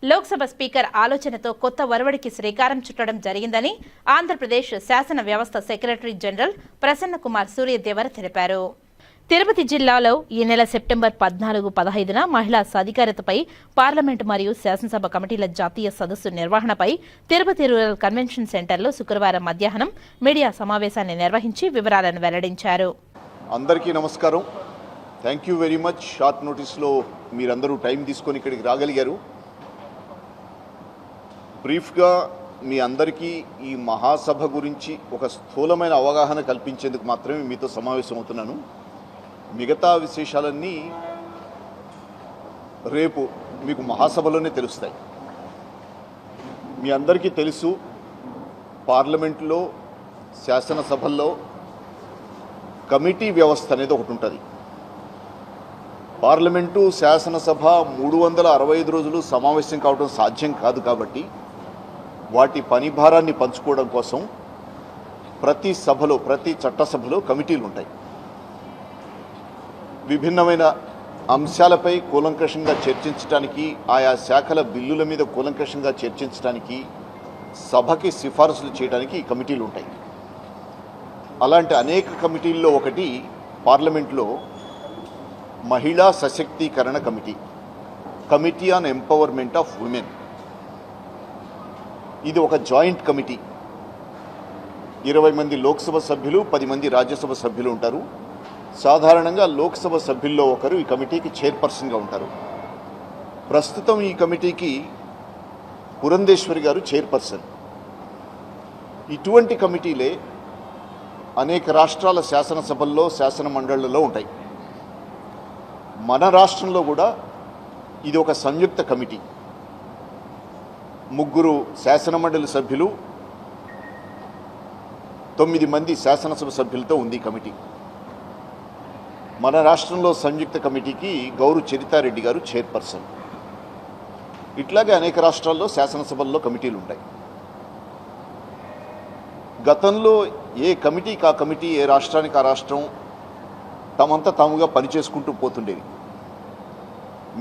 Lok Sabha speaker ఆలోచనతో కొత్త ఒరవడికి శ్రీకారం చుట్టడం జరిగిందని ఆంధ్రప్రదేశ్ శాసన వ్యవస్థ సెక్రటరీ జనరల్ ప్రసన్న కుమార్ సూర్యదేవర తెలిపారు. తిరుపతి జిల్లాలో ఈ నెల సెప్టెంబర్ 14-15న మహిళా సాధికారతపై పార్లమెంటు మరియు శాసనసభ కమిటీల జాతీయ సదస్సు నిర్వహణపై తిరుపతి రూరల్ కన్వెన్షన్ సెంటర్లో శుక్రవారం మధ్యాహ్నం మీడియా సమావేశాన్ని నిర్వహించి వివరాలను వెల్లడించారు. అందరికీ నమస్కారం. Thank you very much. Short నోటీస్లో మీరందరూ టైం తీసుకొని ఇక్కడికి రాగలిగారు. బ్రీఫ్గా మీ అందరికీ ఈ మహాసభ గురించి ఒక స్థూలమైన అవగాహన కల్పించేందుకు మాత్రమే మీతో సమావేశమవుతున్నాను. మిగతా విశేషాలన్నీ రేపు మీకు మహాసభలోనే తెలుస్తాయి. మీ అందరికీ తెలుసు, పార్లమెంట్లో శాసనసభల్లో కమిటీ వ్యవస్థ అనేది ఒకటి ఉంటుంది. పార్లమెంటు శాసనసభ 365 రోజులు సమావేశం కావడం సాధ్యం కాదు. కాబట్టి వాటి పని భారాన్ని పంచుకోవడం కోసం ప్రతి సభలో, ప్రతి చట్టసభలో కమిటీలు ఉంటాయి. విభిన్నమైన అంశాలపై కూలంకషంగా చర్చించడానికి, ఆయా శాఖల బిల్లుల మీద కూలంకషంగా చర్చించడానికి, సభకి సిఫారసులు చేయడానికి ఈ కమిటీలు ఉంటాయి. అలాంటి అనేక కమిటీల్లో ఒకటి పార్లమెంట్లో మహిళా సశక్తీకరణ committee, committee on empowerment of women. ఇది ఒక జాయింట్ కమిటీ. 20 మంది లోక్సభ సభ్యులు, 10 మంది రాజ్యసభ సభ్యులు ఉంటారు. సాధారణంగా లోక్సభ సభ్యుల్లో ఒకరు ఈ కమిటీకి చైర్పర్సన్గా ఉంటారు. ప్రస్తుతం ఈ కమిటీకి పురంధేశ్వరి గారు చైర్పర్సన్. ఇటువంటి కమిటీలే అనేక రాష్ట్రాల శాసనసభల్లో, శాసన మండళ్లలో ఉంటాయి. మన రాష్ట్రంలో కూడా ఇది ఒక సంయుక్త కమిటీ. 3 శాసనమండలి సభ్యులు, 9 మంది శాసనసభ సభ్యులతో ఉంది ఈ కమిటీ. మన రాష్ట్రంలో సంయుక్త కమిటీకి గౌరు చరితారెడ్డి గారు చైర్పర్సన్. ఇట్లాగే అనేక రాష్ట్రాల్లో శాసనసభల్లో కమిటీలు ఉంటాయి. గతంలో ఏ కమిటీకి ఆ కమిటీ, ఏ రాష్ట్రానికి ఆ రాష్ట్రం తమంతా తాముగా పనిచేసుకుంటూ పోతుండేవి.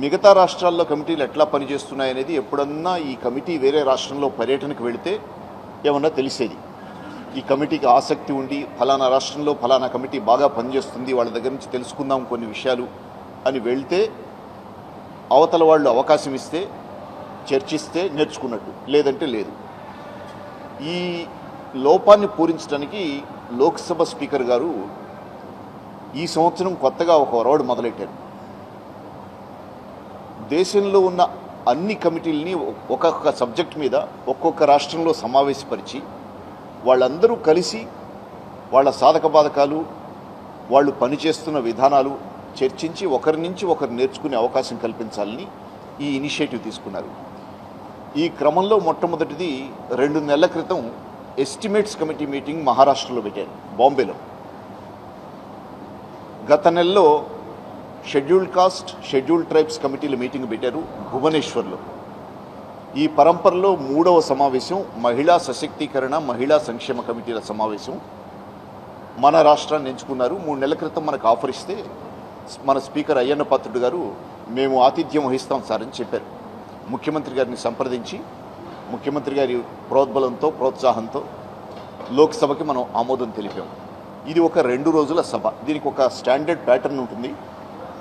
మిగతా రాష్ట్రాల్లో కమిటీలు ఎట్లా పనిచేస్తున్నాయనేది ఎప్పుడన్నా ఈ కమిటీ వేరే రాష్ట్రంలో పర్యటనకు వెళితే ఏమన్నా తెలిసేది. ఈ కమిటీకి ఆసక్తి ఉండి ఫలానా రాష్ట్రంలో ఫలానా కమిటీ బాగా పనిచేస్తుంది, వాళ్ళ దగ్గర నుంచి తెలుసుకుందాం కొన్ని విషయాలు అని వెళ్తే అవతల వాళ్ళు అవకాశం ఇస్తే చర్చిస్తే నేర్చుకున్నట్టు, లేదంటే లేదు. ఈ లోపాన్ని పూరించడానికి లోక్సభ స్పీకర్ గారు ఈ సంవత్సరం కొత్తగా ఒక ఒరవడి మొదలెట్టారు. దేశంలో ఉన్న అన్ని కమిటీలని ఒక్కొక్క సబ్జెక్ట్ మీద ఒక్కొక్క రాష్ట్రంలో సమావేశపరిచి వాళ్ళందరూ కలిసి వాళ్ళ సాధక బాధకాలు, వాళ్ళు పనిచేస్తున్న విధానాలు చర్చించి ఒకరి నుంచి ఒకరు నేర్చుకునే అవకాశం కల్పించాలని ఈ ఇనిషియేటివ్ తీసుకున్నారు. ఈ క్రమంలో మొట్టమొదటిది 2 నెలల క్రితం ఎస్టిమేట్స్ కమిటీ మీటింగ్ మహారాష్ట్రలో పెట్టారు, బాంబేలో. గత నెలలో షెడ్యూల్డ్ కాస్ట్, షెడ్యూల్డ్ ట్రైబ్స్ కమిటీల మీటింగ్ పెట్టారు భువనేశ్వర్లో. ఈ పరంపరలో 3వ సమావేశం మహిళా సశక్తీకరణ, మహిళా సంక్షేమ కమిటీల సమావేశం మన రాష్ట్రాన్ని ఎంచుకున్నారు. 3 నెలల క్రితం మనకు ఆఫర్ ఇస్తే మన స్పీకర్ అయ్యన్న పాత్రుడు గారు మేము ఆతిథ్యం వహిస్తాం సార్ అని చెప్పారు. ముఖ్యమంత్రి గారిని సంప్రదించి ముఖ్యమంత్రి గారి ప్రోద్బలంతో, ప్రోత్సాహంతో లోక్సభకి మనం ఆమోదం తెలిపాం. ఇది ఒక 2 రోజుల సభ. దీనికి ఒక స్టాండర్డ్ ప్యాటర్న్ ఉంటుంది.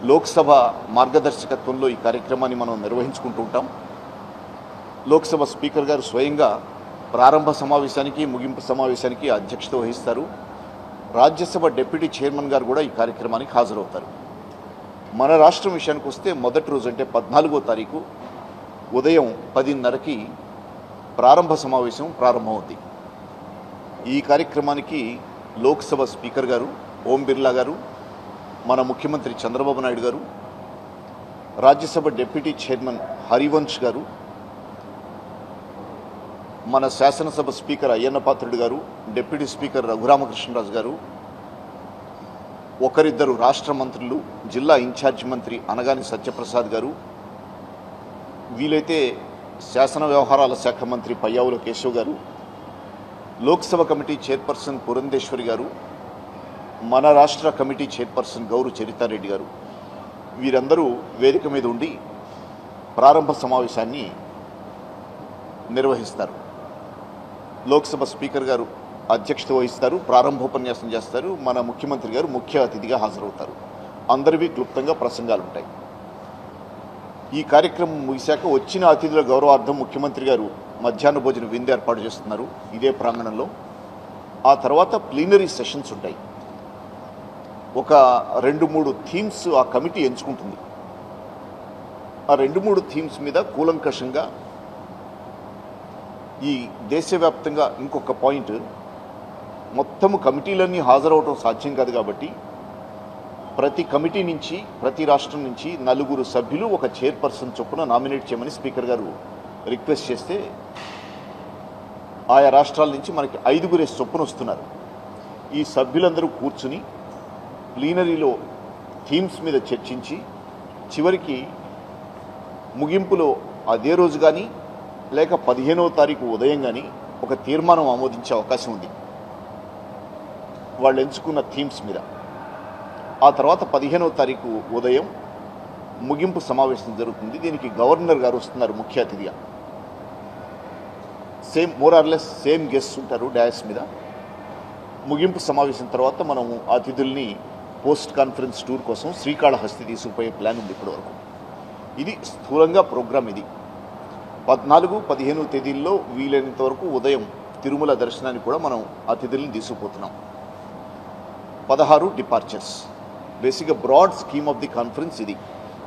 లోక్సభ మార్గదర్శకత్వంలో ఈ కార్యక్రమాన్ని మనం నిర్వహించుకుంటూ ఉంటాం. లోక్సభ స్పీకర్ గారు స్వయంగా ప్రారంభ సమావేశానికి, ముగింపు సమావేశానికి అధ్యక్షత వహిస్తారు. రాజ్యసభ డిప్యూటీ చైర్మన్ గారు కూడా ఈ కార్యక్రమానికి హాజరవుతారు. మన రాష్ట్రం విషయానికి వస్తే మొదటి రోజు అంటే 14వ తారీఖు ఉదయం 10:30కి ప్రారంభ సమావేశం ప్రారంభమవుతుంది. ఈ కార్యక్రమానికి లోక్సభ స్పీకర్ గారు ఓం బిర్లా గారు, మన ముఖ్యమంత్రి చంద్రబాబు నాయుడు గారు, రాజ్యసభ డిప్యూటీ చైర్మన్ హరివంశ్ గారు, మన శాసనసభ స్పీకర్ అయ్యన్న పాత్రుడు గారు, డిప్యూటీ స్పీకర్ రఘురామకృష్ణరాజు గారు, ఒకరిద్దరు రాష్ట్ర మంత్రులు, జిల్లా ఇన్ఛార్జి మంత్రి అనగాని సత్యప్రసాద్ గారు, వీలైతే శాసన వ్యవహారాల శాఖ మంత్రి పయ్యావుల కేశవ్ గారు, లోక్సభ కమిటీ చైర్పర్సన్ పురంధేశ్వరి గారు, మన రాష్ట్ర కమిటీ చైర్పర్సన్ గౌరు చరితారెడ్డి గారు, వీరందరూ వేదిక మీద ఉండి ప్రారంభ సమావేశాన్ని నిర్వహిస్తారు. లోక్సభ స్పీకర్ గారు అధ్యక్షత వహిస్తారు, ప్రారంభోపన్యాసం చేస్తారు. మన ముఖ్యమంత్రి గారు ముఖ్య అతిథిగా హాజరవుతారు. అందరివి క్లుప్తంగా ప్రసంగాలు ఉంటాయి. ఈ కార్యక్రమం ముగిశాక వచ్చిన అతిథుల గౌరవార్థం ముఖ్యమంత్రి గారు మధ్యాహ్న భోజన విందు ఏర్పాటు చేస్తున్నారు ఇదే ప్రాంగణంలో. ఆ తర్వాత ప్లీనరీ సెషన్స్ ఉంటాయి. ఒక 2-3 థీమ్స్ ఆ కమిటీ ఎంచుకుంటుంది. ఆ 2-3 థీమ్స్ మీద కూలంకషంగా ఈ దేశవ్యాప్తంగా ఇంకొక పాయింట్, మొత్తము కమిటీలన్నీ హాజరవడం సాధ్యం కాదు కాబట్టి ప్రతి కమిటీ నుంచి, ప్రతి రాష్ట్రం నుంచి 4 సభ్యులు ఒక చైర్పర్సన్ చొప్పున నామినేట్ చేయమని స్పీకర్ గారు రిక్వెస్ట్ చేస్తే ఆయా రాష్ట్రాల నుంచి మనకి 5 చొప్పున వస్తున్నారు. ఈ సభ్యులందరూ కూర్చుని ప్లీనరీలో థీమ్స్ మీద చర్చించి చివరికి ముగింపులో అదే రోజు కానీ లేక 15వ తారీఖు ఉదయం కానీ ఒక తీర్మానం ఆమోదించే అవకాశం ఉంది వాళ్ళు ఎంచుకున్న థీమ్స్ మీద. ఆ తర్వాత 15వ తారీఖు ఉదయం ముగింపు సమావేశం జరుగుతుంది. దీనికి గవర్నర్ గారు వస్తున్నారు ముఖ్య అతిథిగా. సేమ్ మోరార్లెస్ సేమ్ గెస్ట్స్ ఉంటారు డాయస్ మీద. ముగింపు సమావేశం తర్వాత మనము అతిథుల్ని పోస్ట్ కాన్ఫరెన్స్ టూర్ కోసం శ్రీకాళహస్తి తీసుకుపోయే ప్లాన్ ఉంది ఇప్పటివరకు. ఇది స్థూలంగా ప్రోగ్రామ్. ఇది 14-15 తేదీల్లో వీలైనంత వరకు ఉదయం తిరుమల దర్శనానికి కూడా మనం అతిథుల్ని తీసుకుపోతున్నాం. 16 డిపార్చర్స్. బేసిక్గా broad scheme of the conference ఇది.